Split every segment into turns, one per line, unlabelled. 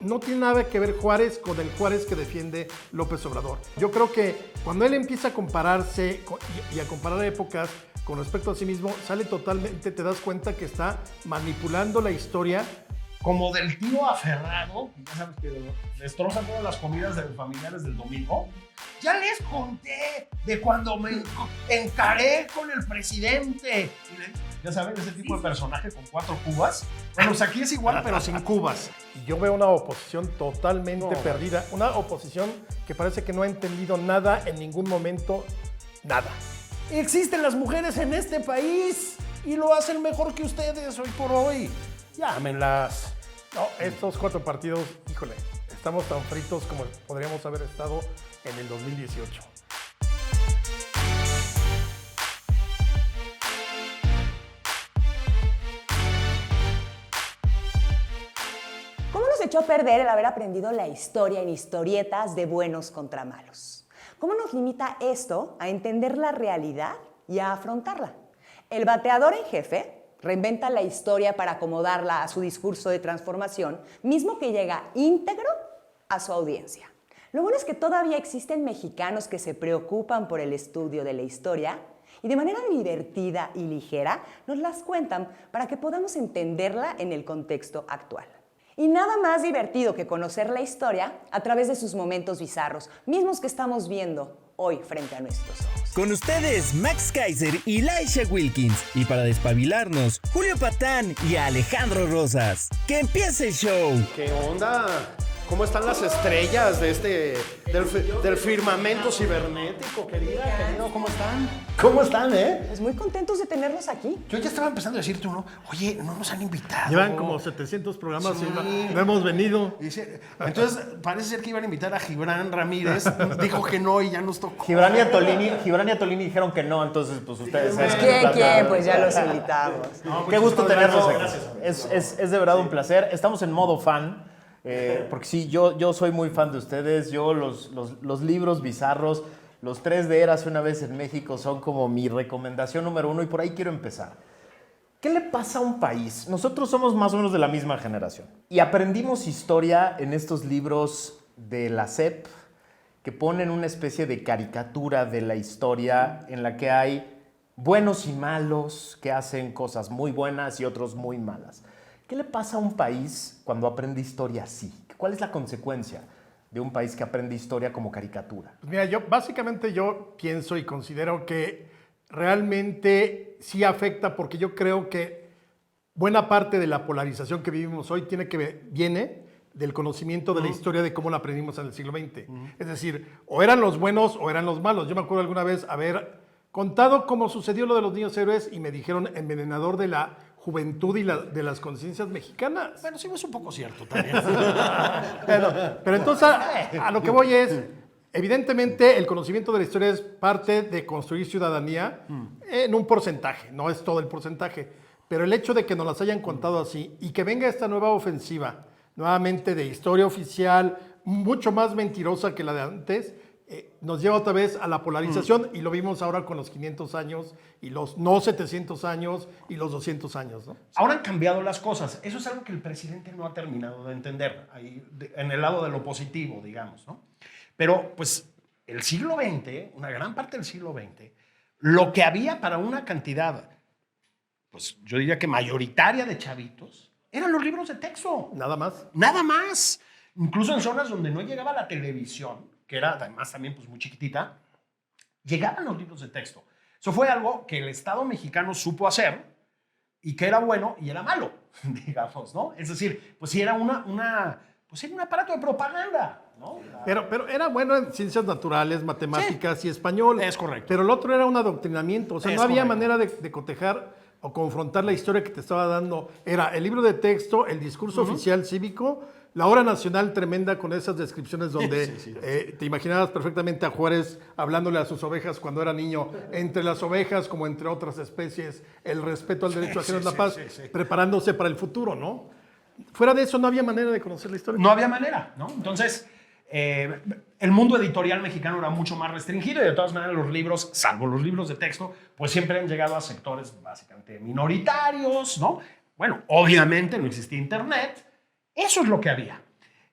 no tiene nada que ver Juárez con el Juárez que defiende López Obrador. Yo creo que cuando él empieza a compararse y a comparar épocas con respecto a sí mismo, sale totalmente, te das cuenta que está manipulando la historia.
Como del tío aferrado, ya sabes que destroza todas las comidas de los familiares del domingo. Ya les conté de cuando me encaré con el presidente. Ya saben, ese tipo de personaje con 4 cubas. Bueno, pues aquí es igual, pero sin cubas.
Y yo veo una oposición totalmente perdida, una oposición que parece que no ha entendido nada en ningún momento, nada.
Existen las mujeres en este país y lo hacen mejor que ustedes hoy por hoy. Llámenlas.
No, estos 4 partidos, híjole, estamos tan fritos como podríamos haber estado en el 2018.
¿Cómo nos echó a perder el haber aprendido la historia en historietas de buenos contra malos? ¿Cómo nos limita esto a entender la realidad y a afrontarla? El bateador en jefe reinventa la historia para acomodarla a su discurso de transformación, mismo que llega íntegro a su audiencia. Lo bueno es que todavía existen mexicanos que se preocupan por el estudio de la historia y de manera divertida y ligera nos las cuentan para que podamos entenderla en el contexto actual. Y nada más divertido que conocer la historia a través de sus momentos bizarros, mismos que estamos viendo hoy frente a nuestros ojos.
Con ustedes, Max Kaiser y Laisha Wilkins. Y para despabilarnos, Julio Patán y Alejandro Rosas. ¡Que empiece el show!
¿Qué onda? ¿Cómo están las estrellas de del firmamento cibernético, querido? ¿Cómo están? ¿Cómo están,
Pues muy contentos de tenerlos aquí.
Yo ya estaba empezando a decirte uno, oye, no nos han invitado.
Llevan como 700 programas
Sí.
y no hemos venido.
Entonces, parece ser que iban a invitar a Gibran Ramírez. Dijo que no y ya nos tocó.
Gibran y a Tolini dijeron que no, entonces pues ustedes...
Pues ¿quién? Pues ya los invitamos.
Qué gusto tenerlos aquí.
Gracias.
Es de verdad un placer. Estamos en modo fan, porque sí, yo soy muy fan de ustedes. Yo los libros bizarros, los 3 de Érase una vez en México son como mi recomendación número 1 y por ahí quiero empezar. ¿Qué le pasa a un país? Nosotros somos más o menos de la misma generación y aprendimos historia en estos libros de la SEP que ponen una especie de caricatura de la historia en la que hay buenos y malos que hacen cosas muy buenas y otros muy malas. ¿Qué le pasa a un país cuando aprende historia así? ¿Cuál es la consecuencia de un país que aprende historia como caricatura?
Pues mira, básicamente yo pienso y considero que realmente sí afecta, porque yo creo que buena parte de la polarización que vivimos hoy viene del conocimiento de la historia de cómo la aprendimos en el siglo XX. Es decir, o eran los buenos o eran los malos. Yo me acuerdo alguna vez haber contado cómo sucedió lo de los niños héroes y me dijeron envenenador de la juventud y de las conciencias mexicanas.
Bueno, sí, es un poco cierto también.
Pero entonces a lo que voy es, evidentemente el conocimiento de la historia es parte de construir ciudadanía en un porcentaje, no es todo el porcentaje, pero el hecho de que nos las hayan contado así y que venga esta nueva ofensiva, nuevamente de historia oficial, mucho más mentirosa que la de antes, nos lleva otra vez a la polarización y lo vimos ahora con los 500 años y los no 700 años y los 200 años, ¿no?
Ahora han cambiado las cosas. Eso es algo que el presidente no ha terminado de entender, ahí, en el lado de lo positivo, digamos, ¿no? Pero, pues, el siglo XX, una gran parte del siglo XX, lo que había para una cantidad, pues, yo diría que mayoritaria de chavitos, eran los libros de texto.
Nada más.
Nada más. Incluso en zonas donde no llegaba la televisión, que era además también pues, muy chiquitita, llegaban los libros de texto. Eso fue algo que el Estado mexicano supo hacer y que era bueno y era malo, digamos, ¿no? Es decir, pues sí era pues era un aparato de propaganda, ¿no?
Pero era bueno en ciencias naturales, matemáticas y español.
Es correcto.
Pero el otro era un adoctrinamiento. O sea,
Es
no había
correcto.
manera de cotejar o confrontar la historia que te estaba dando. Era el libro de texto, el discurso oficial cívico, la hora nacional tremenda con esas descripciones donde te imaginabas perfectamente a Juárez hablándole a sus ovejas cuando era niño, entre las ovejas como entre otras especies, el respeto al derecho ajeno es la paz, preparándose para el futuro, ¿no? Fuera de eso no había manera de conocer la historia.
No había manera, ¿no? Entonces, el mundo editorial mexicano era mucho más restringido y de todas maneras los libros, salvo los libros de texto, pues siempre han llegado a sectores básicamente minoritarios, ¿no? Bueno, obviamente no existía internet, eso es lo que había.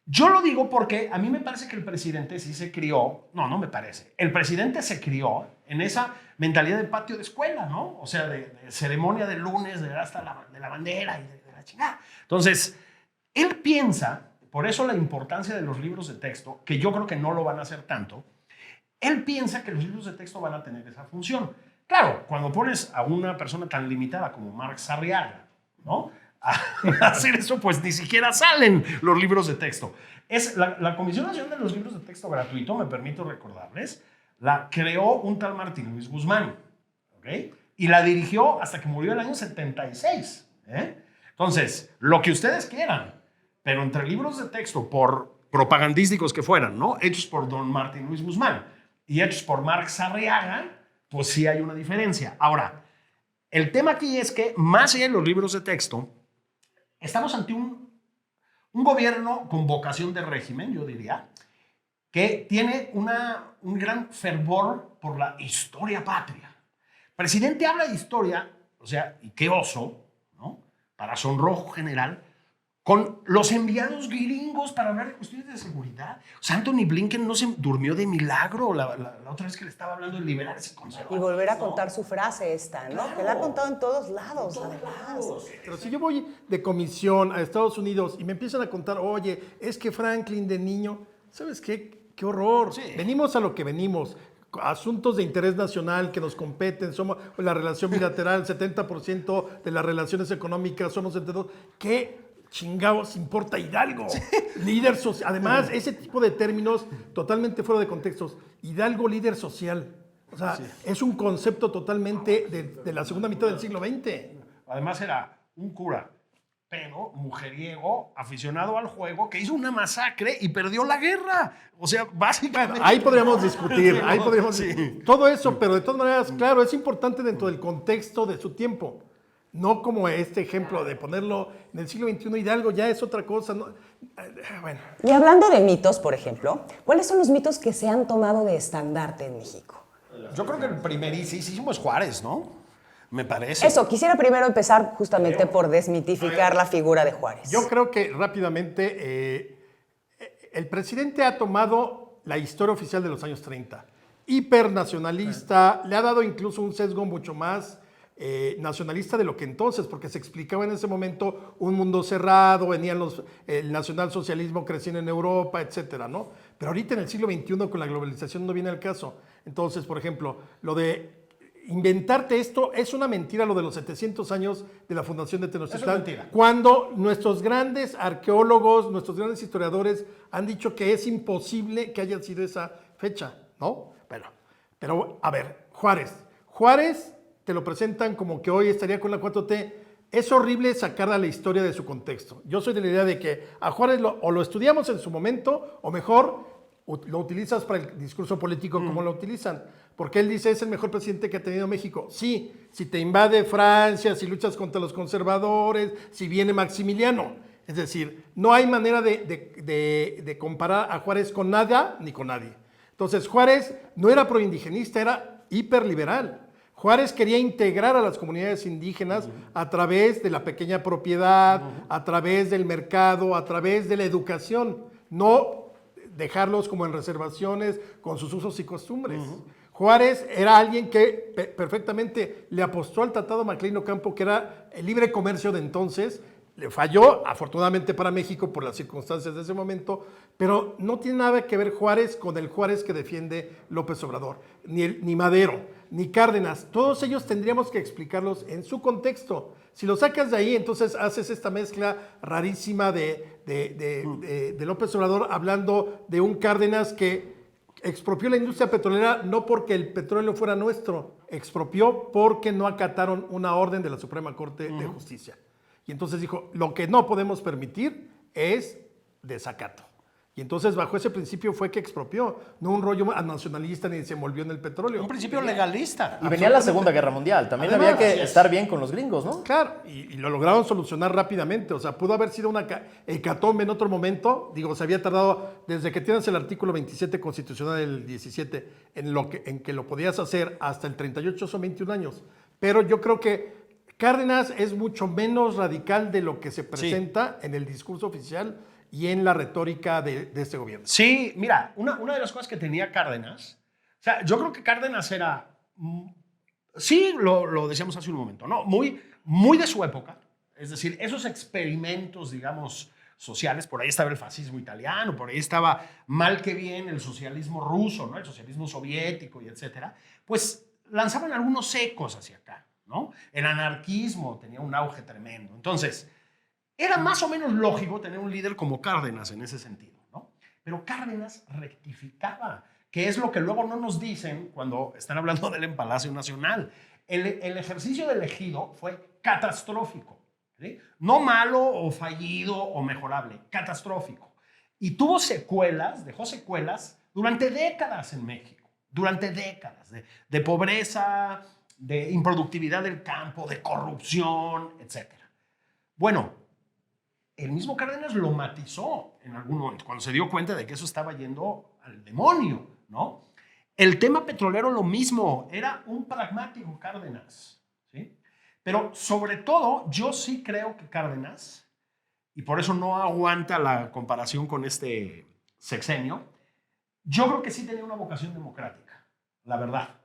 Yo lo digo porque a mí me parece que el presidente sí se crió, no me parece, el presidente se crió en esa mentalidad de patio de escuela, ¿no? O sea, de ceremonia de lunes, de la bandera y de la chingada. Entonces, él piensa, por eso la importancia de los libros de texto, que yo creo que no lo van a hacer tanto, él piensa que los libros de texto van a tener esa función. Claro, cuando pones a una persona tan limitada como Marx Arriaga, ¿no?, a hacer eso, pues ni siquiera salen los libros de texto. Es la Comisión Nacional de los Libros de Texto Gratuito, me permito recordarles, la creó un tal Martín Luis Guzmán, ¿ok? Y la dirigió hasta que murió el año 76, ¿eh? Entonces, lo que ustedes quieran, pero entre libros de texto, por propagandísticos que fueran, ¿no?, hechos por don Martín Luis Guzmán y hechos por Marx Arriaga, pues sí hay una diferencia. Ahora, el tema aquí es que, más allá de los libros de texto, estamos ante un gobierno con vocación de régimen, yo diría, que tiene un gran fervor por la historia patria. El presidente habla de historia, o sea, y qué oso, ¿no?, para sonrojo general, con los enviados gringos para hablar de cuestiones de seguridad. O sea, Anthony Blinken no se durmió de milagro la otra vez que le estaba hablando de liberales y conservadores.
Y volver a contar su frase esta, ¿no?
Claro.
Que la ha contado en todos lados, además.
Pero si yo voy de comisión a Estados Unidos y me empiezan a contar, oye, es que Franklin de niño, ¿sabes qué? ¡Qué horror!
Sí.
Venimos a lo que venimos. Asuntos de interés nacional que nos competen, somos la relación bilateral, 70% de las relaciones económicas somos entre dos. ¿Qué chingados importa Hidalgo? Líder social. Además, ese tipo de términos totalmente fuera de contextos. Hidalgo, líder social. O sea, es un concepto totalmente de la segunda mitad del siglo XX.
Además era un cura, pero mujeriego, aficionado al juego, que hizo una masacre y perdió la guerra. O sea, básicamente...
Ahí podríamos discutir, ahí podríamos
Sí.
discutir. Todo eso, pero de todas maneras, claro, es importante dentro del contexto de su tiempo. No como este ejemplo de ponerlo en el siglo XXI, Hidalgo ya es otra cosa. ¿No? Bueno,
Y hablando de mitos, por ejemplo, ¿cuáles son los mitos que se han tomado de estandarte en México?
Yo creo que el primerísimo es Juárez, ¿no? Me parece.
Eso, quisiera primero empezar justamente por desmitificar la figura de Juárez.
yo creo que rápidamente el presidente ha tomado la historia oficial de los años 30, hipernacionalista, le ha dado incluso un sesgo mucho más nacionalista de lo que entonces, porque se explicaba en ese momento un mundo cerrado, venían el nacionalsocialismo creciendo en Europa, etcétera, ¿no? Pero ahorita en el siglo XXI con la globalización no viene al caso. Entonces, por ejemplo, lo de inventarte esto es una mentira, lo de los 700 años de la fundación de Tenochtitlán.
Es mentira.
Cuando nuestros grandes arqueólogos, nuestros grandes historiadores han dicho que es imposible que haya sido esa fecha, ¿no? Pero a ver, Juárez te lo presentan como que hoy estaría con la 4T. Es horrible sacar a la historia de su contexto. Yo soy de la idea de que a Juárez o lo estudiamos en su momento, o mejor, lo utilizas para el discurso político como lo utilizan. Porque él dice, es el mejor presidente que ha tenido México. Sí, si te invade Francia, si luchas contra los conservadores, si viene Maximiliano. Es decir, no hay manera de comparar a Juárez con nada ni con nadie. Entonces, Juárez no era proindigenista, era hiperliberal. Juárez quería integrar a las comunidades indígenas a través de la pequeña propiedad, a través del mercado, a través de la educación, no dejarlos como en reservaciones con sus usos y costumbres. Juárez era alguien que perfectamente le apostó al Tratado Maclean Ocampo, que era el libre comercio de entonces. Le falló, afortunadamente para México, por las circunstancias de ese momento, pero no tiene nada que ver Juárez con el Juárez que defiende López Obrador, ni Madero, ni Cárdenas. Todos ellos tendríamos que explicarlos en su contexto. Si lo sacas de ahí, entonces haces esta mezcla rarísima de López Obrador hablando de un Cárdenas que expropió la industria petrolera no porque el petróleo fuera nuestro, expropió porque no acataron una orden de la Suprema Corte de Justicia. Y entonces dijo, lo que no podemos permitir es desacato. Y entonces bajo ese principio fue que expropió, no un rollo nacionalista ni se envolvió en el petróleo.
Un principio legalista.
Y venía la Segunda Guerra Mundial. También
Además,
había
así
que
es.
estar bien con los gringos, ¿no?
Claro, y lo lograron solucionar rápidamente. O sea, pudo haber sido una hecatombe en otro momento. Digo, se había tardado desde que tienes el artículo 27 constitucional del 17 en que lo podías hacer hasta el 38, son 21 años. Pero yo creo que Cárdenas es mucho menos radical de lo que se presenta en el discurso oficial y en la retórica de este gobierno.
Sí, mira, una de las cosas que tenía Cárdenas, o sea, yo creo que Cárdenas era, sí, lo decíamos hace un momento, ¿no? Muy de su época, es decir, esos experimentos, digamos, sociales, por ahí estaba el fascismo italiano, por ahí estaba mal que bien el socialismo ruso, ¿no? El socialismo soviético y etcétera, pues lanzaban algunos ecos hacia acá, ¿no? El anarquismo tenía un auge tremendo. Entonces, era más o menos lógico tener un líder como Cárdenas en ese sentido, ¿no? Pero Cárdenas rectificaba, que es lo que luego no nos dicen cuando están hablando de él en Palacio Nacional. El ejercicio del ejido fue catastrófico, ¿sí? No malo o fallido o mejorable, catastrófico. Y tuvo secuelas, dejó secuelas durante décadas en México, durante décadas de pobreza, de improductividad del campo, de corrupción, etc. Bueno, el mismo Cárdenas lo matizó en algún momento, cuando se dio cuenta de que eso estaba yendo al demonio, ¿no? El tema petrolero lo mismo, era un pragmático Cárdenas, ¿sí? Pero sobre todo, yo sí creo que Cárdenas, y por eso no aguanta la comparación con este sexenio, yo creo que sí tenía una vocación democrática, la verdad.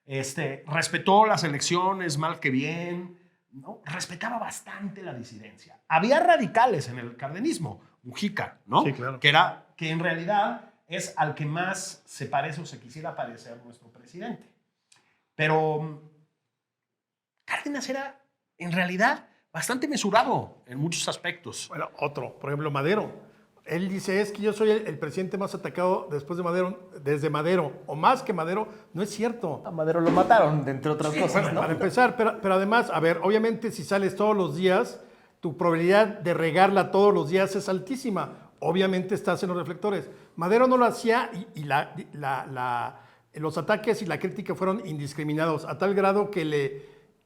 Respetó las elecciones mal que bien, ¿no? Respetaba bastante la disidencia. Había radicales en el cardenismo, Mujica, ¿no?
Sí, claro.
Que en realidad es al que más se parece o se quisiera parecer nuestro presidente. Pero Cárdenas era, en realidad, bastante mesurado en muchos aspectos.
Bueno, otro, por ejemplo, Madero. Él dice, es que yo soy el presidente más atacado después de Madero, desde Madero, o más que Madero. No es cierto.
A Madero lo mataron, entre otras cosas,
Bueno,
¿no?
para empezar, pero además, a ver, obviamente si sales todos los días, tu probabilidad de regarla todos los días es altísima. Obviamente estás en los reflectores. Madero no lo hacía y los ataques y la crítica fueron indiscriminados, a tal grado que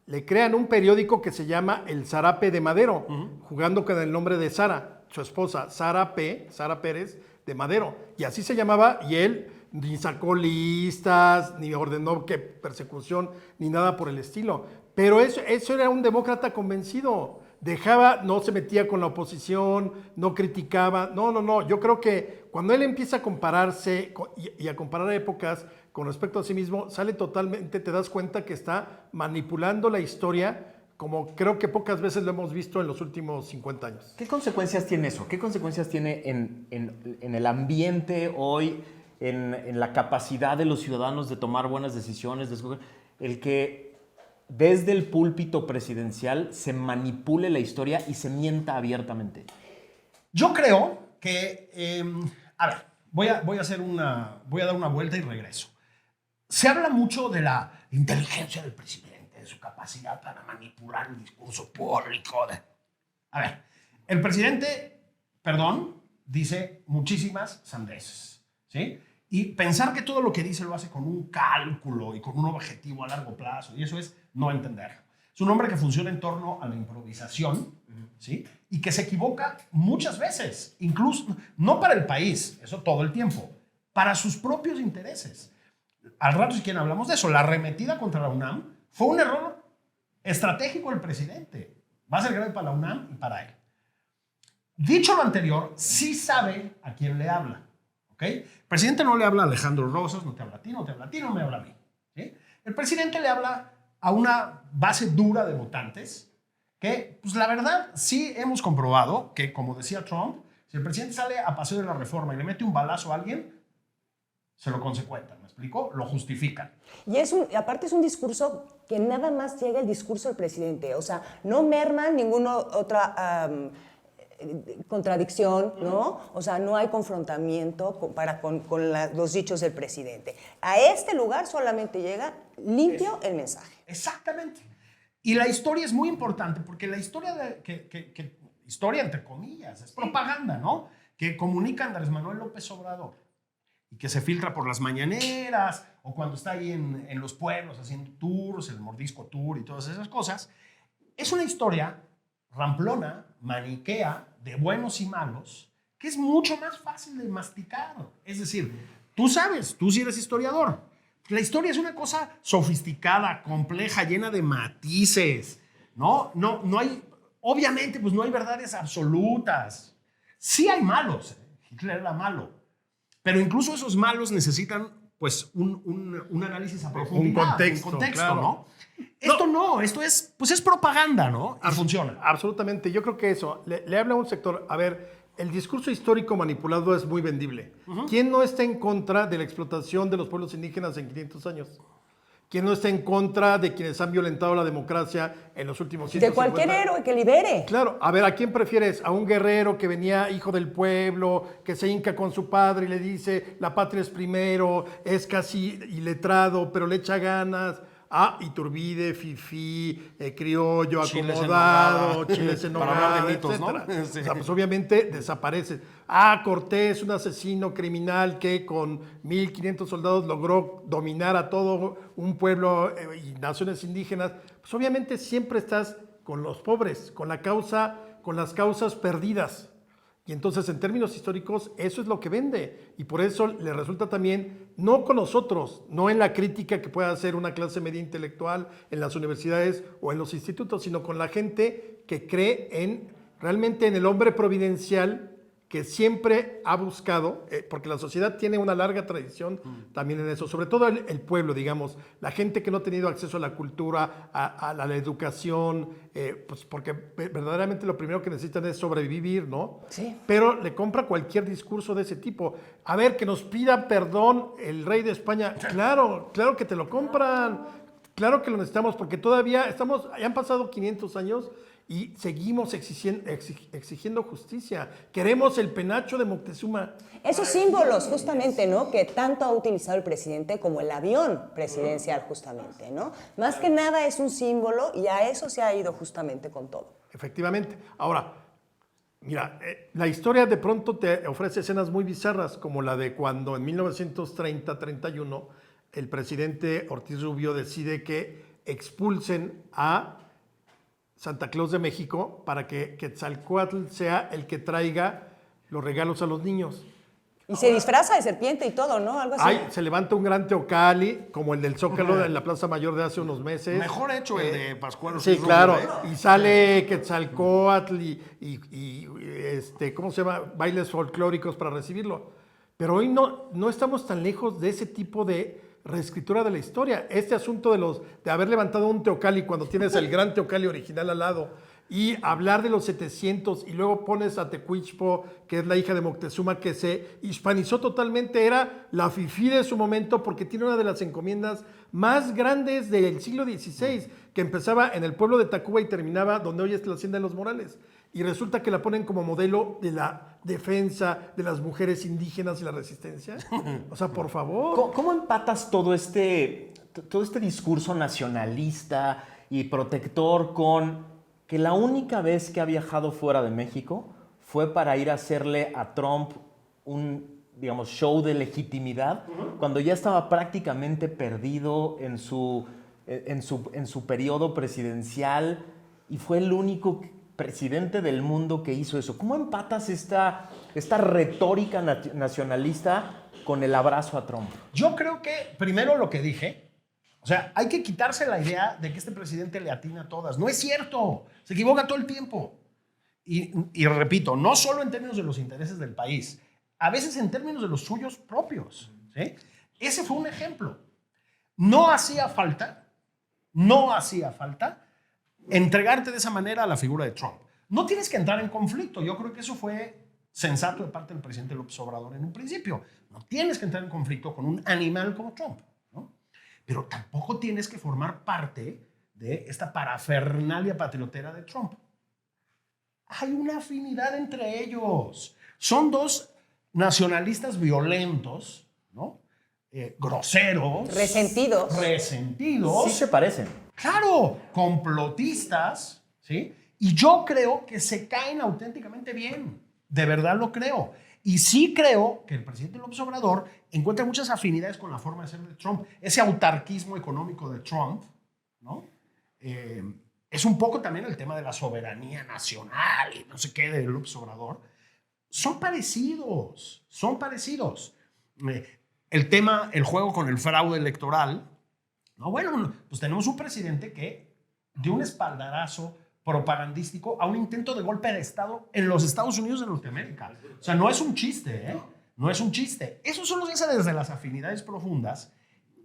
le crean un periódico que se llama El Zarape de Madero, jugando con el nombre de Sara, su esposa, Sara Pérez de Madero. Y así se llamaba, y él ni sacó listas, ni ordenó que persecución, ni nada por el estilo. Pero eso era un demócrata convencido. No se metía con la oposición, no criticaba. No. Yo creo que cuando él empieza a compararse y a comparar épocas con respecto a sí mismo, sale totalmente, te das cuenta que está manipulando la historia como creo que pocas veces lo hemos visto en los últimos 50 años.
¿Qué consecuencias tiene eso? ¿Qué consecuencias tiene en el ambiente hoy, en la capacidad de los ciudadanos de tomar buenas decisiones, de escoger, el que desde el púlpito presidencial se manipule la historia y se mienta abiertamente?
Yo creo que, a ver, voy a dar una vuelta y regreso. Se habla mucho de la inteligencia del presidente, de su capacidad para manipular el discurso público. A ver, el presidente, dice muchísimas sandeces, ¿sí? Y pensar que todo lo que dice lo hace con un cálculo y con un objetivo a largo plazo, y eso es no entenderlo. Es un hombre que funciona en torno a la improvisación, ¿sí? Y que se equivoca muchas veces, incluso no para el país, eso todo el tiempo, para sus propios intereses. Al rato, si quieren, hablamos de eso. La arremetida contra la UNAM fue un error estratégico del presidente. Va a ser grave para la UNAM y para él. Dicho lo anterior, sí sabe a quién le habla. ¿Ok? El presidente no le habla a Alejandro Rosas, no te habla a ti, no te habla a ti, no me habla a mí. ¿Sí? El presidente le habla a una base dura de votantes que, pues la verdad, sí hemos comprobado que, como decía Trump, si el presidente sale a Paseo de la Reforma y le mete un balazo a alguien, se lo consecuentan, ¿me explico? Lo justifican.
Y aparte es un discurso que nada más llega el discurso del presidente, o sea, no merma ninguna otra contradicción, ¿no? O sea, no hay confrontamiento con los dichos del presidente. A este lugar solamente llega limpio el mensaje.
Exactamente. Y la historia es muy importante porque la historia, historia entre comillas, es propaganda, ¿no? Que comunica Andrés Manuel López Obrador y que se filtra por las mañaneras o cuando está ahí en los pueblos haciendo tours, el Mordisco Tour y todas esas cosas. Es una historia ramplona, maniquea, de buenos y malos, que es mucho más fácil de masticar. Es decir, tú sabes, tú sí eres historiador. La historia es una cosa sofisticada, compleja, llena de matices, ¿no? No hay, obviamente, pues no hay verdades absolutas. Sí hay malos, Hitler era malo, pero incluso esos malos necesitan pues un análisis a profundidad,
Un contexto, claro.
¿no? Esto no, esto es, pues es propaganda, ¿no? Y funciona.
Absolutamente. Yo creo que eso le habla a un sector. A ver, el discurso histórico manipulado es muy vendible. ¿Quién no está en contra de la explotación de los pueblos indígenas en 500 años? ¿Quién no está en contra de quienes han violentado la democracia en los últimos 150
De cualquier héroe que libere.
Claro, a ver, ¿a quién prefieres? ¿A un guerrero que venía hijo del pueblo, que se hinca con su padre y le dice, la patria es primero, es casi iletrado, pero le echa ganas? Ah, Iturbide, fifí, criollo,
Chiles en
acomodado,
nogada.
chiles en
Para hablar de
nogada,
mitos, ¿no?
etcétera.
Sí.
O sea, pues obviamente desaparece. Ah, Cortés, un asesino criminal que con 1,500 soldados logró dominar a todo un pueblo y naciones indígenas. Pues obviamente siempre estás con los pobres, con la causa, con las causas perdidas. Y entonces, en términos históricos, eso es lo que vende. Y por eso le resulta también, no con nosotros, no en la crítica que pueda hacer una clase media intelectual en las universidades o en los institutos, sino con la gente que cree realmente en el hombre providencial que siempre ha buscado, porque la sociedad tiene una larga tradición también en eso, sobre todo el pueblo, digamos, la gente que no ha tenido acceso a la cultura, a la educación, pues porque verdaderamente lo primero que necesitan es sobrevivir, ¿no?
Sí.
Pero le compra cualquier discurso de ese tipo. A ver, que nos pida perdón el rey de España, claro que te lo compran, claro que lo necesitamos, porque todavía ya han pasado 500 años y seguimos exigiendo justicia. Queremos el penacho de Moctezuma.
Esos símbolos, justamente, ¿no? Que tanto ha utilizado el presidente como el avión presidencial, justamente, ¿no? Más que nada es un símbolo y a eso se ha ido justamente con todo.
Efectivamente. Ahora, mira, la historia de pronto te ofrece escenas muy bizarras, como la de cuando en 1930-31 el presidente Ortiz Rubio decide que expulsen a Santa Claus de México para que Quetzalcóatl sea el que traiga los regalos a los niños.
Y se disfraza de serpiente y todo, ¿no? Algo así.
Se levanta un gran teocali, como el del Zócalo en la Plaza Mayor de hace unos meses.
Mejor hecho el de Pascual.
Sí,
Ortiz
claro.
Rubio,
Y sale Quetzalcóatl y ¿cómo se llama? Bailes folclóricos para recibirlo. Pero hoy no estamos tan lejos de ese tipo de reescritura de la historia. Este asunto de haber levantado un teocalli cuando tienes el gran teocalli original al lado y hablar de los 700 y luego pones a Tecuichpo, que es la hija de Moctezuma, que se hispanizó totalmente, era la fifí de su momento porque tiene una de las encomiendas más grandes del siglo XVI, que empezaba en el pueblo de Tacuba y terminaba donde hoy es la Hacienda de los Morales. Y resulta que la ponen como modelo de la defensa de las mujeres indígenas y la resistencia. O sea, por favor.
¿Cómo empatas todo este discurso nacionalista y protector con que la única vez que ha viajado fuera de México fue para ir a hacerle a Trump un, digamos, show de legitimidad, cuando ya estaba prácticamente perdido en su periodo presidencial y fue el único presidente del mundo que hizo eso? ¿Cómo empatas esta retórica nacionalista con el abrazo a Trump?
Yo creo que, primero lo que dije, o sea, hay que quitarse la idea de que este presidente le atina a todas. No es cierto, se equivoca todo el tiempo. Y repito, no solo en términos de los intereses del país, a veces en términos de los suyos propios, ¿sí? Ese fue un ejemplo. No hacía falta entregarte de esa manera a la figura de Trump. No tienes que entrar en conflicto. Yo creo que eso fue sensato de parte del presidente López Obrador en un principio. No tienes que entrar en conflicto con un animal como Trump, ¿no? Pero tampoco tienes que formar parte de esta parafernalia patriotera de Trump. Hay una afinidad entre ellos. Son dos nacionalistas violentos, ¿no? Groseros.
Resentidos.
Sí se parecen.
Claro, complotistas, ¿sí? Y yo creo que se caen auténticamente bien. De verdad lo creo. Y sí creo que el presidente López Obrador encuentra muchas afinidades con la forma de ser de Trump. Ese autarquismo económico de Trump, ¿no? Es un poco también el tema de la soberanía nacional y no sé qué de López Obrador. Son parecidos, son parecidos. El tema, el juego con el fraude electoral. No, bueno, pues tenemos un presidente que dio un espaldarazo propagandístico a un intento de golpe de Estado en los Estados Unidos de Norteamérica. O sea, no es un chiste, ¿eh? No es un chiste. Eso solo se hace desde las afinidades profundas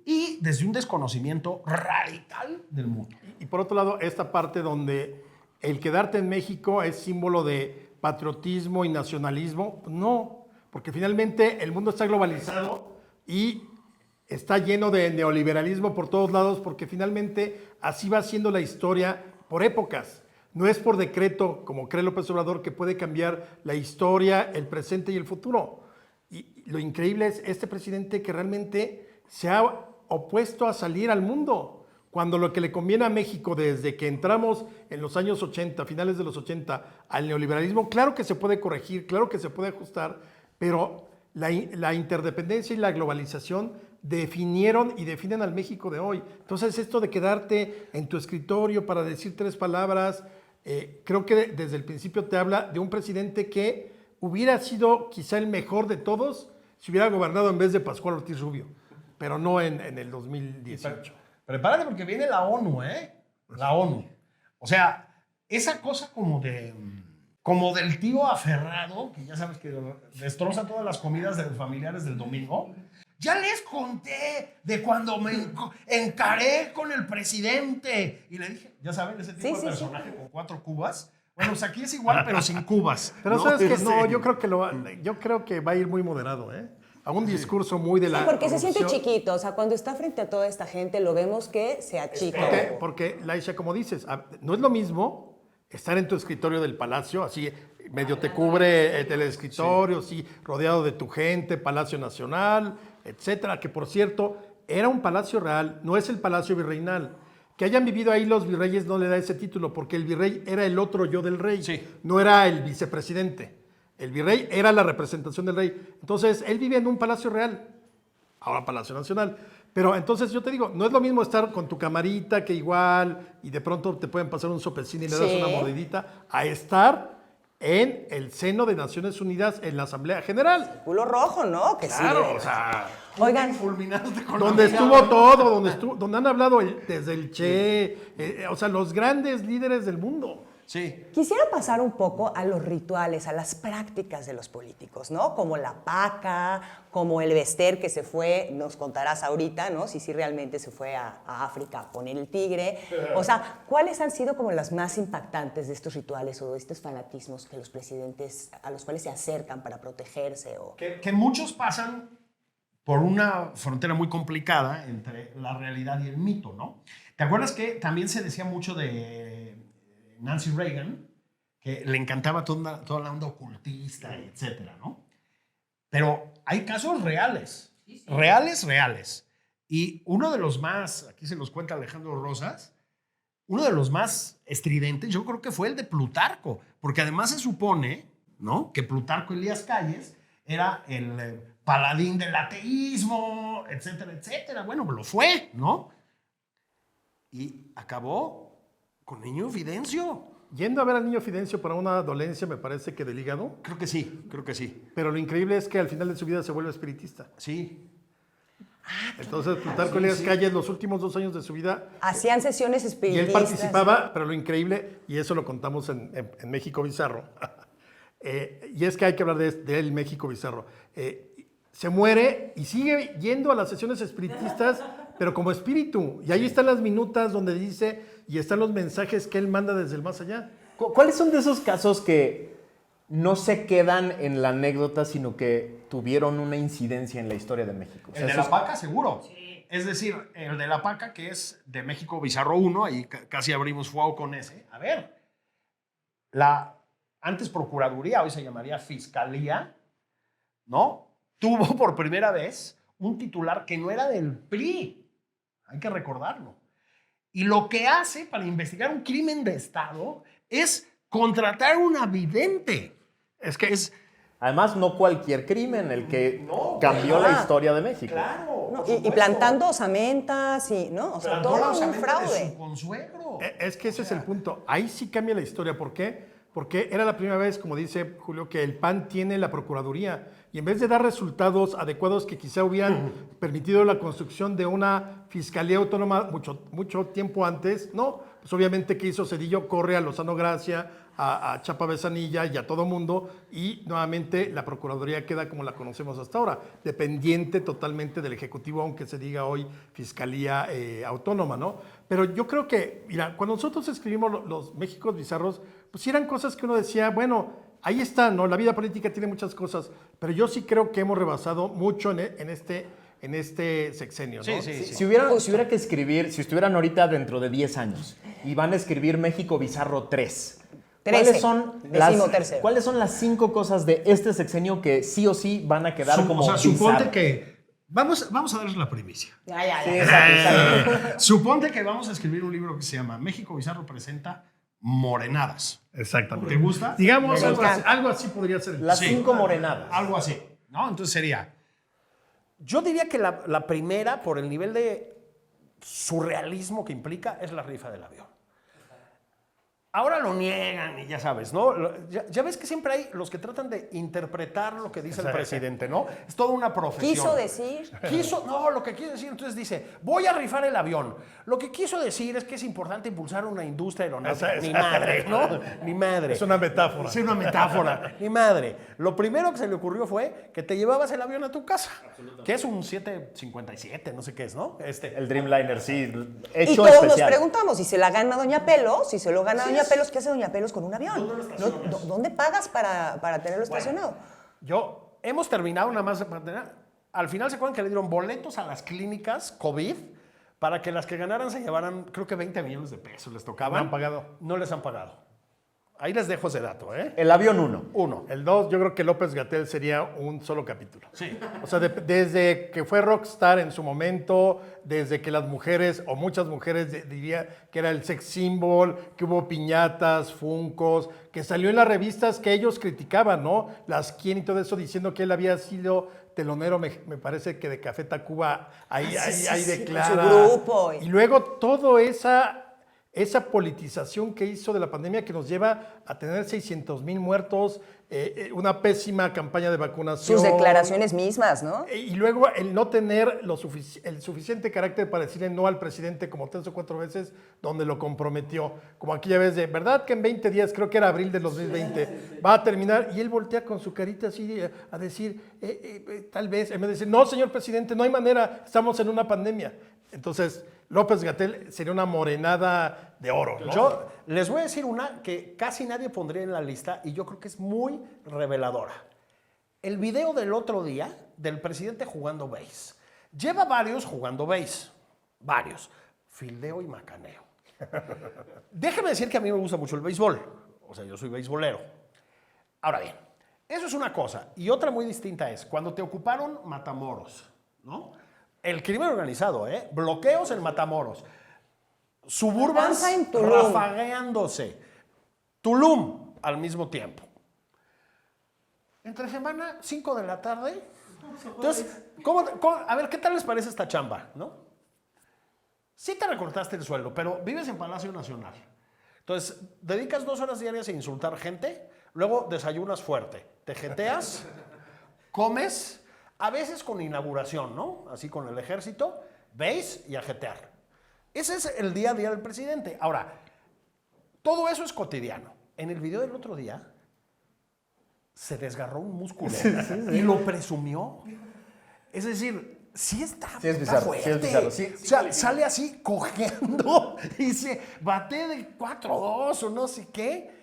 y desde un desconocimiento radical del mundo.
Y por otro lado, esta parte donde el quedarte en México es símbolo de patriotismo y nacionalismo, no, porque finalmente el mundo está globalizado y está lleno de neoliberalismo por todos lados, porque finalmente así va siendo la historia por épocas. No es por decreto, como cree López Obrador, que puede cambiar la historia, el presente y el futuro. Y lo increíble es este presidente que realmente se ha opuesto a salir al mundo, cuando lo que le conviene a México desde que entramos en los años 80, finales de los 80, al neoliberalismo, claro que se puede corregir, claro que se puede ajustar, pero la interdependencia y la globalización definieron y definen al México de hoy. Entonces, esto de quedarte en tu escritorio para decir 3 palabras, creo que desde el principio te habla de un presidente que hubiera sido quizá el mejor de todos si hubiera gobernado en vez de Pascual Ortiz Rubio, pero no en el 2018.
Prepárate porque viene la ONU, ¿eh? La ONU. O sea, esa cosa como del tío aferrado, que ya sabes que destroza todas las comidas de los familiares del domingo. Ya les conté de cuando me encaré con el presidente. Y le dije, ya saben, ese tipo de personaje con 4 cubas. Bueno, pues aquí es igual, pero sin cubas.
Pero
¿no?
sabes que no, yo creo que va a ir muy moderado, ¿eh? A un discurso muy de la
porque se siente
corrupción.
chiquito, o sea, cuando está frente a toda esta gente lo vemos que se achica.
Porque Laisha, como dices, no es lo mismo estar en tu escritorio del palacio, así medio te cubre el escritorio, sí, rodeado de tu gente, Palacio Nacional, etcétera, que por cierto, era un palacio real, no es el palacio virreinal. Que hayan vivido ahí los virreyes no le da ese título, porque el virrey era el otro yo del rey, no era el vicepresidente. El virrey era la representación del rey. Entonces, él vivía en un palacio real, ahora Palacio Nacional. Pero entonces yo te digo, no es lo mismo estar con tu camarita que igual y de pronto te pueden pasar un sopecín y le das una mordidita, a estar en el seno de Naciones Unidas en la Asamblea General.
Culo rojo, ¿no? Que
Claro,
sí.
o sea,
Oigan,
Fulminados de
donde estuvo todo, donde han hablado desde el Che, o sea, los grandes líderes del mundo.
Sí.
quisiera pasar un poco a los rituales, a las prácticas de los políticos, ¿no? Como la paca, como el Bester que se fue, nos contarás ahorita, ¿no? Si realmente se fue a África a poner el tigre. O sea, ¿cuáles han sido como las más impactantes de estos rituales o de estos fanatismos que los presidentes, a los cuales se acercan para protegerse?
Que muchos pasan por una frontera muy complicada entre la realidad y el mito, ¿no? ¿Te acuerdas que también se decía mucho de Nancy Reagan, que le encantaba toda la onda ocultista, etcétera, ¿no? Pero hay casos reales, reales. Y uno de los más, aquí se los cuenta Alejandro Rosas, uno de los más estridentes, yo creo que fue el de Plutarco, porque además se supone, ¿no?, que Plutarco Elías Calles era el paladín del ateísmo, etcétera, etcétera. Bueno, lo fue, ¿no? Y acabó con Niño Fidencio.
Yendo a ver al niño Fidencio para una dolencia, me parece que del hígado.
Creo que sí.
Pero lo increíble es que al final de su vida se vuelve espiritista.
Sí.
Entonces, Plutarco Elías Calles, los últimos 2 años de su vida,
Hacían sesiones
y
espiritistas.
él participaba, pero lo increíble, y eso lo contamos en México Bizarro, y es que hay que hablar de él, México Bizarro. Se muere y sigue yendo a las sesiones espiritistas, pero como espíritu. Y ahí están las minutas donde dice, y están los mensajes que él manda desde el más allá.
¿Cuáles son de esos casos que no se quedan en la anécdota, sino que tuvieron una incidencia en la historia de México? O sea,
El de la Paca, seguro. Sí. Es decir, el de la Paca, que es de México Bizarro 1, ahí casi abrimos fuego con ese. A ver, la antes Procuraduría, hoy se llamaría Fiscalía, ¿no? Tuvo por primera vez un titular que no era del PRI. Hay que recordarlo. Y lo que hace para investigar un crimen de Estado es contratar a una vidente. Es que es...
Además, no cualquier crimen el que cambió la historia de México.
Claro.
No, y plantando osamentas, y, ¿no? O sea, todo un fraude.
De su consuegro.
Es que ese es el punto. Ahí sí cambia la historia. ¿Por qué? porque era la primera vez, como dice Julio, que el PAN tiene la Procuraduría y en vez de dar resultados adecuados que quizá hubieran permitido la construcción de una Fiscalía Autónoma mucho tiempo antes, no, pues obviamente que hizo Zedillo, corre a Lozano Gracia, a Chapa Besanilla y a todo mundo, y nuevamente la Procuraduría queda como la conocemos hasta ahora, dependiente totalmente del Ejecutivo, aunque se diga hoy Fiscalía Autónoma, ¿no? Pero yo creo que, mira, cuando nosotros escribimos los Méxicos Bizarros, pues sí eran cosas que uno decía, bueno, ahí está, ¿no? La vida política tiene muchas cosas, pero yo sí creo que hemos rebasado mucho en este sexenio, ¿no?
Si hubiera que escribir, si estuvieran ahorita dentro de 10 años y van a escribir México Bizarro 3, ¿cuáles son las 5 cosas de este sexenio que sí o sí van a quedar como
suponte
bizarro?
que... Vamos a darles la primicia.
Ya.
Sí, exacto.
Suponte que vamos a escribir un libro que se llama México Bizarro presenta Morenadas.
Exactamente.
¿Te gusta?
Digamos,
Me gusta.
algo así podría ser.
Las
Sí.
5 morenadas.
Algo así, ¿no? Entonces sería...
Yo diría que la primera, por el nivel de surrealismo que implica, es la rifa del avión. Ahora lo niegan y ya sabes, ¿no? Ya ves que siempre hay los que tratan de interpretar lo que dice el presidente, ¿no? Es toda una profesión.
Quiso decir.
No, lo que quiso decir, entonces dice, voy a rifar el avión. Lo que quiso decir es que es importante impulsar una industria aeronáutica. Ni madre, ¿no? Ni madre.
Es una metáfora.
Es una metáfora. Ni madre. Lo primero que se le ocurrió fue que te llevabas el avión a tu casa. Que es un 757, no sé qué es, ¿no?
El Dreamliner, sí,
Y
hecho
todos nos
especial.
preguntamos, si se la gana Doña Pelos, si se lo gana Doña Pelos, ¿qué hace Doña Pelos con un avión? ¿Dónde pagas para tenerlo estacionado?
Hemos terminado nada más. Al final se acuerdan que le dieron boletos a las clínicas COVID para que las que ganaran se llevaran, creo que 20 millones de pesos les tocaban.
¿No han pagado?
No les han pagado. Ahí les dejo ese dato, ¿eh?
El avión 1.
Uno.
El 2, yo creo que López-Gatell sería un solo capítulo.
Sí.
O sea, desde que fue rockstar en su momento, desde que las mujeres, o muchas mujeres diría que era el sex symbol, que hubo piñatas, funcos, que salió en las revistas que ellos criticaban, ¿no? Las Quién y todo eso, diciendo que él había sido telonero, me parece que de Café Tacuba, ahí declara.
con su grupo.
Y luego toda esa politización que hizo de la pandemia que nos lleva a tener 600,000 muertos, una pésima campaña de vacunación.
Sus declaraciones mismas, ¿no?
Y luego el no tener el suficiente carácter para decirle no al presidente como 3 o 4 veces, donde lo comprometió. Como aquella vez de, ¿verdad que en 20 días, creo que era abril del 2020, va a terminar? Y él voltea con su carita así a decir, tal vez, en vez de decir, no, señor presidente, no hay manera, estamos en una pandemia. Entonces, López-Gatell sería una morenada de oro, ¿no?
Yo les voy a decir una que casi nadie pondría en la lista y yo creo que es muy reveladora. El video del otro día del presidente jugando base. Lleva varios jugando base. Varios. Fildeo y macaneo. Déjeme decir que a mí me gusta mucho el béisbol. O sea, yo soy beisbolero. Ahora bien, eso es una cosa. Y otra muy distinta es cuando te ocuparon Matamoros, ¿no? El crimen organizado, ¿eh? Bloqueos en Matamoros. Suburbans
Matanza en Tulum.
rafagueándose. Tulum al mismo tiempo. Entre semana, 5 de la tarde. Entonces, a ver, ¿qué tal les parece esta chamba, no? Sí te recortaste el sueldo, pero vives en Palacio Nacional. Entonces, dedicas 2 horas diarias a insultar gente, luego desayunas fuerte, te jeteas, comes, a veces con inauguración, ¿no? Así con el ejército, veis y a jetear. Ese es el día a día del presidente. Ahora, todo eso es cotidiano. En el video del otro día, se desgarró un músculo y lo presumió. Es decir, sí está,
Sí es
está
bizarro,
fuerte.
sí es bizarro, sí.
O sea, sale así cojeando y se bate de 4-2 o no sé qué.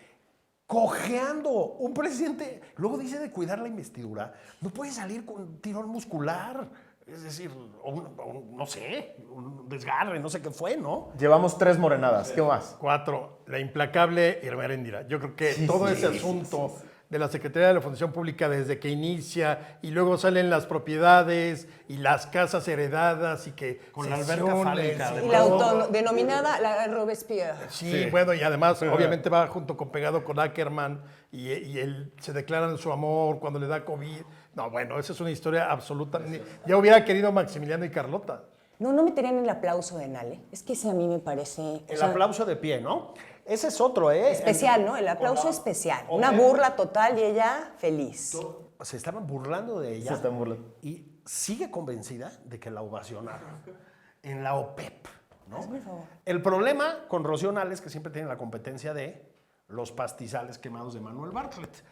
Cojeando. Un presidente, luego dice de cuidar la investidura, no puede salir con tirón muscular. Es decir, no sé, un desgarre, no sé qué fue, ¿no?
Llevamos 3 morenadas. ¿Qué más?
4, la implacable Irma Heréndira. Yo creo que todo ese asunto de la Secretaría de la Función Pública desde que inicia y luego salen las propiedades y las casas heredadas y que
Con la alberca
sesiones
fálica,
y
Y la
todo.
autodenominada la Robespierre.
Sí, bueno, y además obviamente va junto con pegado con Ackerman y él se declaran su amor cuando le da COVID. No, bueno, esa es una historia absoluta. Ya hubiera querido Maximiliano y Carlota.
No meterían el aplauso de Nale. Es que ese a mí me parece...
El aplauso de pie, ¿no? Ese es otro, ¿eh?
Especial, ¿no? El aplauso especial. Una burla total y ella feliz.
Se estaban burlando de ella.
Se están burlando.
Y sigue convencida de que la ovacionaron en la OPEP, ¿no?
Hazme el favor.
El problema con Rocío Nales, que siempre tiene la competencia de los pastizales quemados de Manuel Bartlett.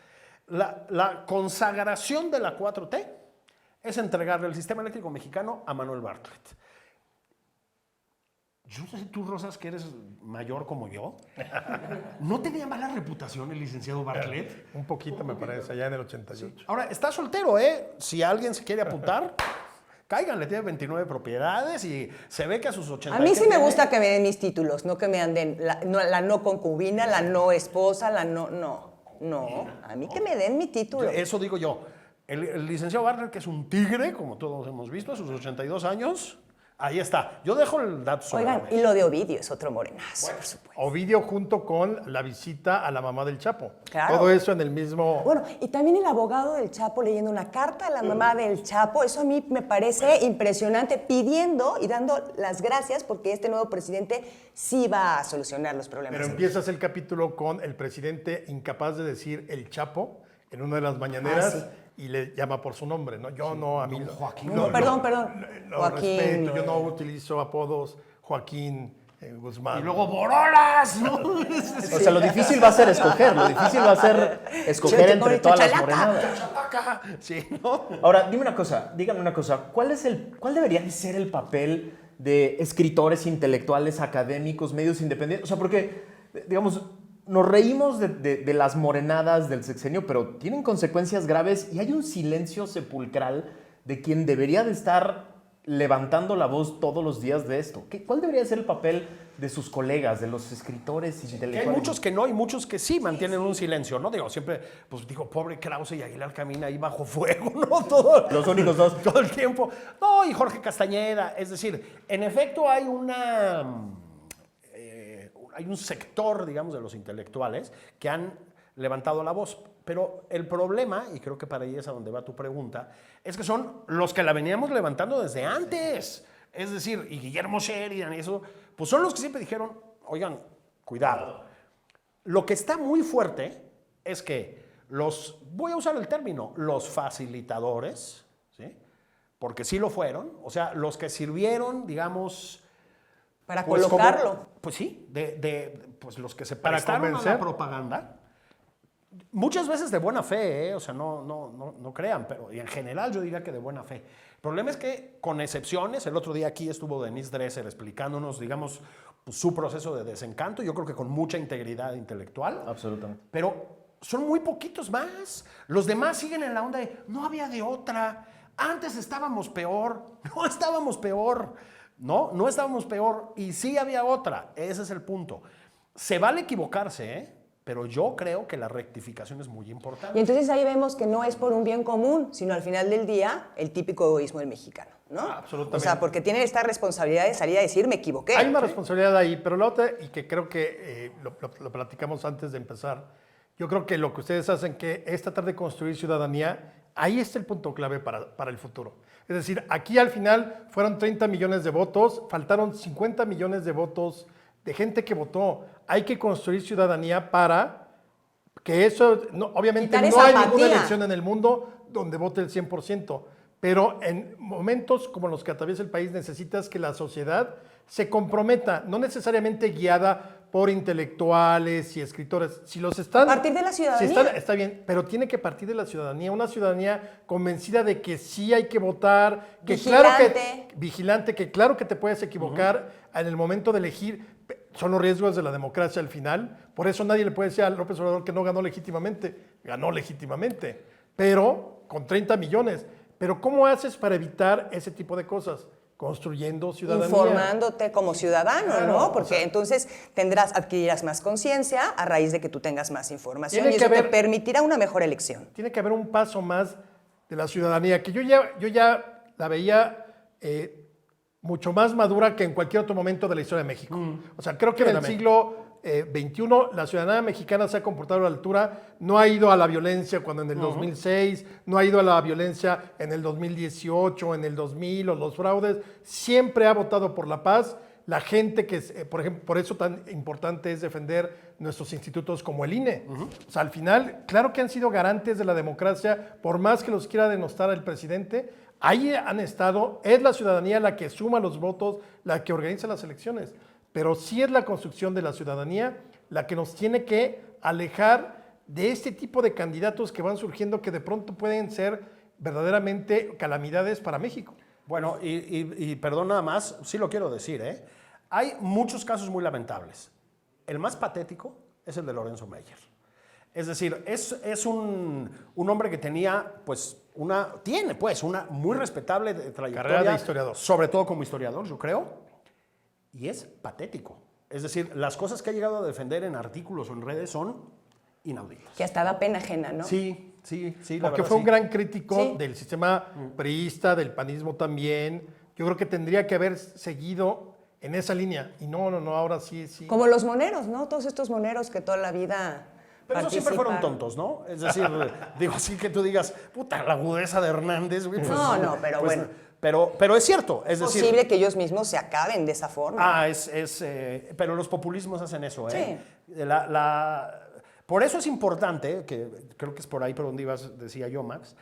La consagración de la 4T es entregarle el sistema eléctrico mexicano a Manuel Bartlett. Yo sé, tú, Rosas, que eres mayor como yo, ¿no tenía mala reputación el licenciado Bartlett?
Un poquito me parece, allá en el 88.
Ahora, está soltero, ¿eh? Si alguien se quiere apuntar, cáiganle, tiene 29 propiedades y se ve que a sus 80.
A mí sí me gusta que me den mis títulos, no que me anden la no concubina, la no esposa, la no. No, a mí que me den mi título.
Eso digo yo. El licenciado Bartlett, que es un tigre, como todos hemos visto, a sus 82 años, ahí está. Yo dejo el dato sobre la
Oigan,
mesa.
y lo de Ovidio es otro morenazo, por supuesto.
Ovidio junto con la visita a la mamá del Chapo.
Claro.
Todo eso en el mismo...
Bueno, y también el abogado del Chapo leyendo una carta a la mamá del Chapo, eso a mí me parece impresionante, pidiendo y dando las gracias porque este nuevo presidente sí va a solucionar los problemas.
Pero empiezas el capítulo con el presidente incapaz de decir el Chapo en una de las mañaneras
sí.
y le llama por su nombre, ¿no? Yo no, a mí...
Joaquín.
No, perdón.
Lo
Joaquín.
respeto, yo no utilizo apodos Joaquín Guzmán.
Y luego Borolas, ¿no?
O sea, lo difícil va a ser escoger, lo difícil va a ser escoger entre todas las morenadas.
Sí, ¿no?
Ahora, dígame una cosa, ¿cuál debería de ser el papel de escritores intelectuales, académicos, medios independientes? O sea, porque, digamos, nos reímos de las morenadas del sexenio, pero tienen consecuencias graves y hay un silencio sepulcral de quien debería de estar levantando la voz todos los días de esto. ¿Cuál debería ser el papel de sus colegas, de los escritores
Que
intelectuales?
hay muchos que no y muchos que sí mantienen un silencio, ¿no? Digo, siempre, pues digo, pobre Krause y Aguilar camina ahí bajo fuego, ¿no?
Los únicos dos.
Todo el tiempo. No, y Jorge Castañeda. Es decir, en efecto hay hay un sector, digamos, de los intelectuales que han levantado la voz. Pero el problema, y creo que para ahí es a donde va tu pregunta, es que son los que la veníamos levantando desde antes. Es decir, y Guillermo Sheridan y eso, pues son los que siempre dijeron, oigan, cuidado. Lo que está muy fuerte es que voy a usar el término, los facilitadores, ¿sí? Porque sí lo fueron, o sea, los que sirvieron, digamos...
Para
pues,
colocarlo.
pues sí, pues los que se
Para
prestaron a
convencer.
la propaganda, muchas veces de buena fe, ¿eh? O sea, no crean, pero y en general yo diría que de buena fe. El problema es que, con excepciones, el otro día aquí estuvo Denise Dresser explicándonos, digamos, pues, su proceso de desencanto, yo creo que con mucha integridad intelectual.
Absolutamente.
Pero son muy poquitos más. Los demás siguen en la onda de, no había de otra, antes estábamos peor, no estábamos peor, no estábamos peor y sí había otra, ese es el punto. Se vale equivocarse, ¿eh? Pero yo creo que la rectificación es muy importante.
Y entonces ahí vemos que no es por un bien común, sino al final del día el típico egoísmo del mexicano, ¿no?
Absolutamente.
O sea, porque tiene esta responsabilidad de salir a decir, me equivoqué.
Hay una responsabilidad ahí, pero la otra, y que creo que lo platicamos antes de empezar, yo creo que lo que ustedes hacen, que es tratar de construir ciudadanía, ahí está el punto clave para el futuro. Es decir, aquí al final fueron 30 millones de votos, faltaron 50 millones de votos de gente que votó. Hay que construir ciudadanía para que eso, obviamente
Quitar
no
esa
hay ninguna
apatía.
elección en el mundo donde vote el 100%, pero en momentos como los que atraviesa el país necesitas que la sociedad se comprometa, no necesariamente guiada por intelectuales y escritores. Si los están,
A partir de la ciudadanía.
si está bien, pero tiene que partir de la ciudadanía, una ciudadanía convencida de que sí hay que votar, que vigilante, que claro que te puedes equivocar en el momento de elegir. Son los riesgos de la democracia al final. Por eso nadie le puede decir a López Obrador que no ganó legítimamente. Ganó legítimamente, pero con 30 millones. Pero ¿cómo haces para evitar ese tipo de cosas? Construyendo ciudadanía.
Informándote como ciudadano,
Claro,
¿no?
o
Porque
sea,
entonces adquirirás más conciencia a raíz de que tú tengas más información
Tiene
y
que
eso te
haber-
permitirá una mejor elección.
Tiene que haber un paso más de la ciudadanía, que yo ya la veía mucho más madura que en cualquier otro momento de la historia de México. O sea, creo que en el siglo XXI la ciudadanía mexicana se ha comportado a la altura, no ha ido a la violencia cuando en el 2006, no ha ido a la violencia en el 2018, en el 2000 o los fraudes, siempre ha votado por la paz, la gente que, por ejemplo, por eso tan importante es defender nuestros institutos como el INE. O sea, al final, claro que han sido garantes de la democracia, por más que los quiera denostar el presidente, ahí han estado, es la ciudadanía la que suma los votos, la que organiza las elecciones, pero sí es la construcción de la ciudadanía la que nos tiene que alejar de este tipo de candidatos que van surgiendo que de pronto pueden ser verdaderamente calamidades para México.
Bueno, y perdón nada más, sí lo quiero decir, ¿eh? Hay muchos casos muy lamentables. El más patético es el de Lorenzo Meyer. Es decir, es un hombre que tiene una muy respetable trayectoria.
Carrera de historiador.
Sobre todo como historiador, yo creo. Y es patético. Es decir, las cosas que ha llegado a defender en artículos o en redes son inauditas.
Que hasta da pena ajena, ¿no?
Sí, la
Porque
verdad,
fue un
sí.
gran crítico
Sí.
del sistema priista, del panismo también. Yo creo que tendría que haber seguido en esa línea. Y no, ahora sí.
Como los moneros, ¿no? Todos estos moneros que toda la vida
Pero esos siempre fueron
participaron.
tontos, ¿no? Es decir, digo, así que tú digas, puta, la agudeza de Hernández, güey. Pues,
No, pero bueno.
Pero es cierto, es
Es
decir...
posible que ellos mismos se acaben de esa forma.
Pero los populismos hacen eso, ¿eh?
Sí.
Por eso es importante, que creo que es por ahí por donde ibas, decía yo, Max,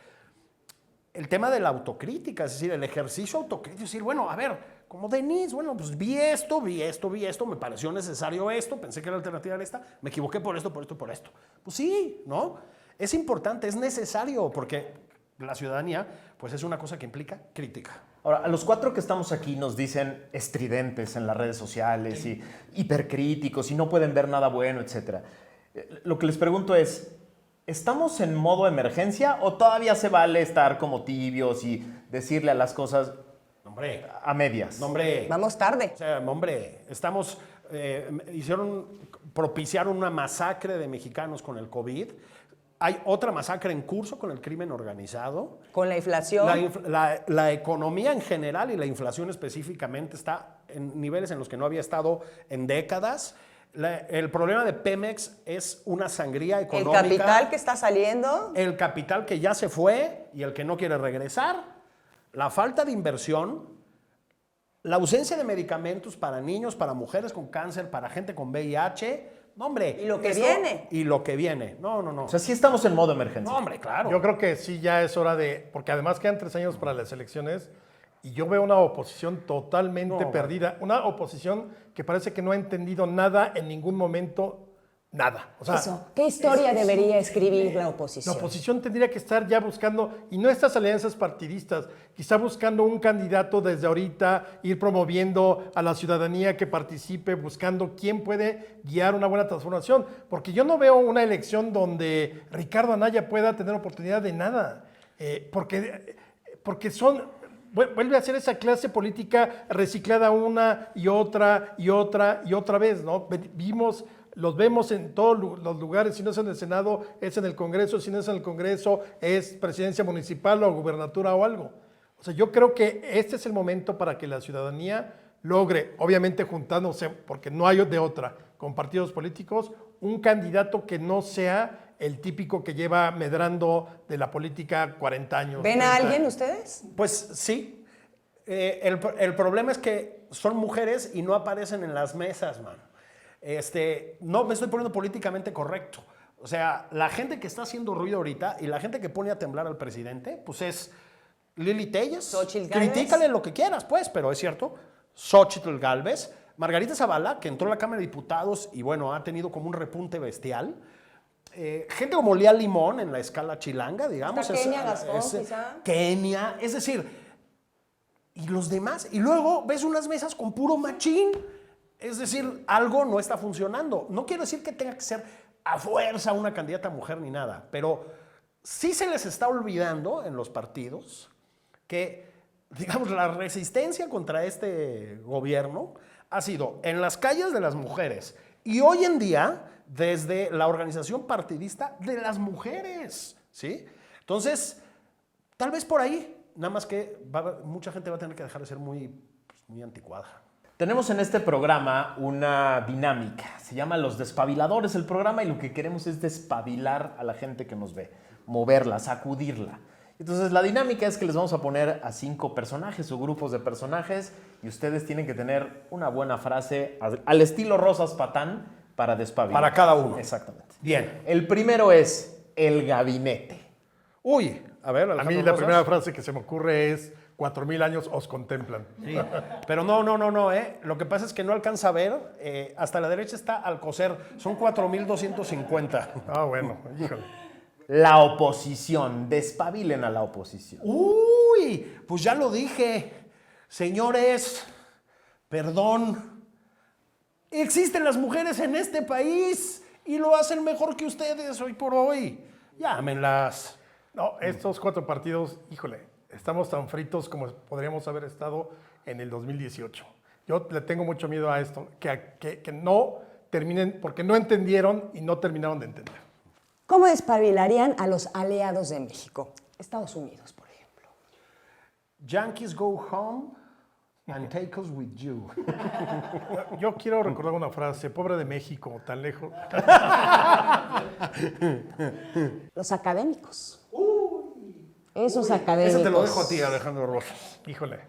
el tema de la autocrítica, es decir, el ejercicio autocrítico, es decir, bueno, a ver, como Denise, bueno, pues vi esto, me pareció necesario esto, pensé que la alternativa era esta, me equivoqué por esto. Pues sí, ¿no? Es importante, es necesario, porque la ciudadanía, pues es una cosa que implica crítica.
Ahora, a los 4 que estamos aquí nos dicen estridentes en las redes sociales y hipercríticos y no pueden ver nada bueno, etc. Lo que les pregunto es, ¿estamos en modo emergencia o todavía se vale estar como tibios y decirle a las cosas
Hombre,
a medias?
hombre.
Vamos tarde.
O sea, hombre, propiciaron una masacre de mexicanos con el COVID. Hay otra masacre en curso con el crimen organizado.
Con la inflación.
La economía en general y la inflación específicamente está en niveles en los que no había estado en décadas. El problema de Pemex es una sangría
el
económica.
capital que está saliendo.
El capital que ya se fue y el que no quiere regresar. La falta de inversión. La ausencia de medicamentos para niños, para mujeres con cáncer, para gente con VIH. No, hombre.
Y lo que viene.
Y lo que viene. No.
O sea, sí estamos en modo emergencia.
No, hombre, claro.
Yo creo que sí ya es hora de, porque además quedan 3 años para las elecciones y yo veo una oposición totalmente perdida, una oposición que parece que no ha entendido nada en ningún momento, nada. O sea,
Eso. ¿Qué historia debería escribir la
la
oposición?
oposición tendría que estar ya buscando, y no estas alianzas partidistas, quizá buscando un candidato desde ahorita, ir promoviendo a la ciudadanía que participe, buscando quién puede guiar una buena transformación. Porque yo no veo una elección donde Ricardo Anaya pueda tener oportunidad de nada. Porque vuelve a ser esa clase política reciclada una y otra vez, ¿no? Los vemos en todos los lugares, si no es en el Senado, es en el Congreso, si no es en el Congreso, es presidencia municipal o gubernatura o algo. O sea, yo creo que este es el momento para que la ciudadanía logre, obviamente juntándose, porque no hay de otra, con partidos políticos, un candidato que no sea el típico que lleva medrando de la política 40 años.
¿Ven
30
a alguien
años.
ustedes?
Pues sí. El problema es que son mujeres y no aparecen en las mesas, man. No me estoy poniendo políticamente correcto. O sea, la gente que está haciendo ruido ahorita y la gente que pone a temblar al presidente, pues es Lili Telles.
Xochitl Gálvez.
Critícale lo que quieras, pues, pero es cierto. Xochitl Gálvez. Margarita Zavala, que entró a la Cámara de Diputados y bueno, ha tenido como un repunte bestial. Gente como Lía Limón en la escala chilanga, digamos.
Está Kenia Gascón, quizá.
Kenia, es decir, y los demás. Y luego ves unas mesas con puro machín. Es decir, algo no está funcionando. No quiero decir que tenga que ser a fuerza una candidata mujer ni nada, pero sí se les está olvidando en los partidos que, digamos, la resistencia contra este gobierno ha sido en las calles de las mujeres y hoy en día desde la organización partidista de las mujeres, ¿sí? Entonces, tal vez por ahí, nada más que mucha gente va a tener que dejar de ser muy anticuada.
Tenemos en este programa una dinámica, se llama Los Despabiladores el programa y lo que queremos es despabilar a la gente que nos ve, moverla, sacudirla. Entonces, la dinámica es que les vamos a poner a 5 personajes o grupos de personajes y ustedes tienen que tener una buena frase al estilo Rosas Patán para despabilar.
Para cada uno.
Exactamente.
Bien.
El primero es el gabinete.
Uy, a ver,
A mí
Alejandro
la
Rosas.
primera frase que se me ocurre es 4000 años os contemplan.
Sí, pero no. Lo que pasa es que no alcanza a ver. Hasta la derecha está Alcocer. Son 4250.
Ah, bueno, híjole.
La oposición. Despabilen a la oposición.
Uy, pues ya lo dije. Señores, perdón. Existen las mujeres en este país y lo hacen mejor que ustedes hoy por hoy. Llámenlas.
No, estos 4 partidos, híjole, estamos tan fritos como podríamos haber estado en el 2018. Yo le tengo mucho miedo a esto, que no terminen, porque no entendieron y no terminaron de entender.
¿Cómo despabilarían a los aliados de México? Estados Unidos, por ejemplo.
Yankees go home and take us with you.
Yo quiero recordar una frase, pobre de México, tan lejos.
Los académicos. Esos académicos.
Ese te lo dejo a ti, Alejandro Rosas.
Híjole,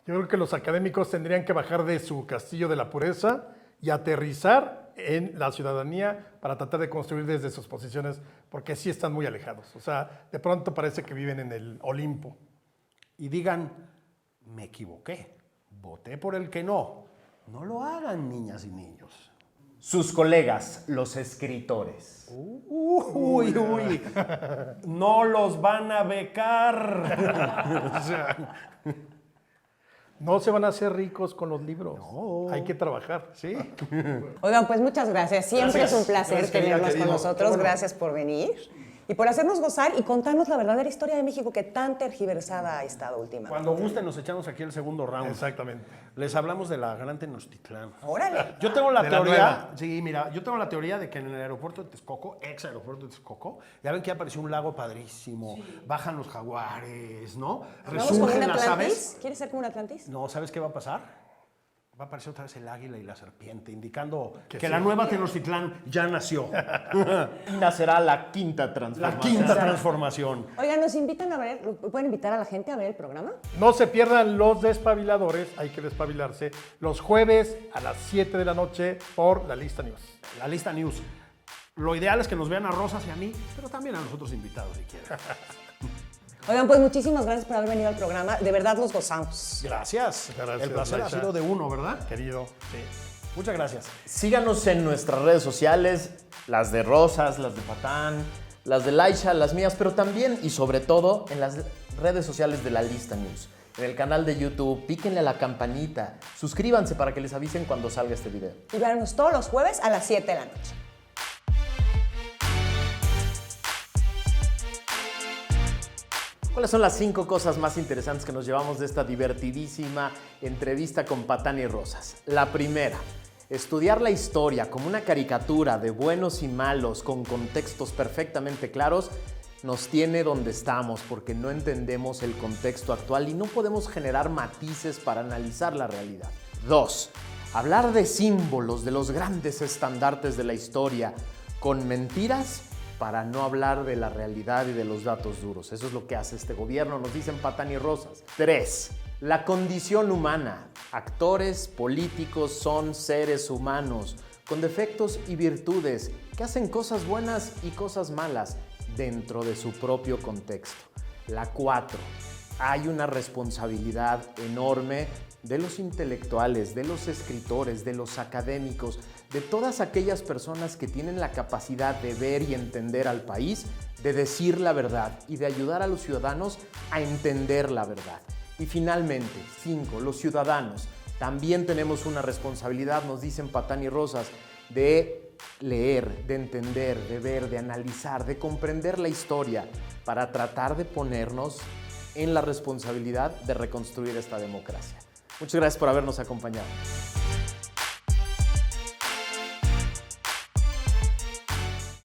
yo creo que los académicos tendrían que bajar de su castillo de la pureza y aterrizar en la ciudadanía para tratar de construir desde sus posiciones, porque sí están muy alejados. O sea, de pronto parece que viven en el Olimpo.
Y digan, me equivoqué, voté por el que no. No lo hagan, niñas y niños.
Sus colegas, los escritores.
Uy, no los van a becar. O sea,
No se van a hacer ricos con los libros. Hay que trabajar.
sí.
Oigan, pues muchas gracias. Siempre
Gracias.
es un placer
Gracias, querida,
tenerlos
querido.
con nosotros.
Bueno.
Gracias por venir y por hacernos gozar y contarnos la verdadera historia de México que tan tergiversada ha estado últimamente.
Cuando gusten nos echamos aquí el segundo round.
Exactamente.
Les hablamos de la gran Tenochtitlán.
Órale.
Yo tengo la
De la
teoría,
nueva.
sí, mira, yo tengo la teoría de que en el aeropuerto de Texcoco, ex aeropuerto de Texcoco, ya ven que apareció un lago padrísimo, bajan los jaguares, ¿no?
¿Vamos con un
Resurgen las
Atlantis?
aves.
¿Quieres ser como un Atlantis?
No, ¿sabes qué va a pasar? Va a aparecer otra vez el águila y la serpiente, indicando que
sí.
la nueva Tenochtitlán ya nació.
Y nacerá la quinta
La
transformación.
quinta transformación.
Oigan, ¿nos invitan a ver, pueden invitar a la gente a ver el programa?
No se pierdan los despabiladores, hay que despabilarse, los jueves a las 7 de la noche por La Lista News.
La lista news. Lo ideal es que nos vean a Rosas y a mí, pero también a los otros invitados si quieren.
Oigan, pues muchísimas gracias por haber venido al programa. De verdad los gozamos.
Gracias.
Muchas gracias,
El placer
Laisha.
ha sido de uno, ¿verdad?
Querido, sí.
Muchas gracias.
Síganos en nuestras redes sociales, las de Rosas, las de Patán, las de Laisha, las mías, pero también y sobre todo en las redes sociales de La Lista News. En el canal de YouTube, píquenle a la campanita, suscríbanse para que les avisen cuando salga este video.
Y véanos todos los jueves a las 7 de la noche.
¿Cuáles son las 5 cosas más interesantes que nos llevamos de esta divertidísima entrevista con Patán y Rosas? La primera, estudiar la historia como una caricatura de buenos y malos con contextos perfectamente claros nos tiene donde estamos porque no entendemos el contexto actual y no podemos generar matices para analizar la realidad. 2. Hablar de símbolos, de los grandes estandartes de la historia con mentiras para no hablar de la realidad y de los datos duros. Eso es lo que hace este gobierno, nos dicen Patán y Rosas. 3. La condición humana. Actores políticos son seres humanos con defectos y virtudes que hacen cosas buenas y cosas malas dentro de su propio contexto. La 4. Hay una responsabilidad enorme de los intelectuales, de los escritores, de los académicos, de todas aquellas personas que tienen la capacidad de ver y entender al país, de decir la verdad y de ayudar a los ciudadanos a entender la verdad. Y finalmente, 5, los ciudadanos. También tenemos una responsabilidad, nos dicen Patán y Rosas, de leer, de entender, de ver, de analizar, de comprender la historia para tratar de ponernos en la responsabilidad de reconstruir esta democracia. Muchas gracias por habernos acompañado.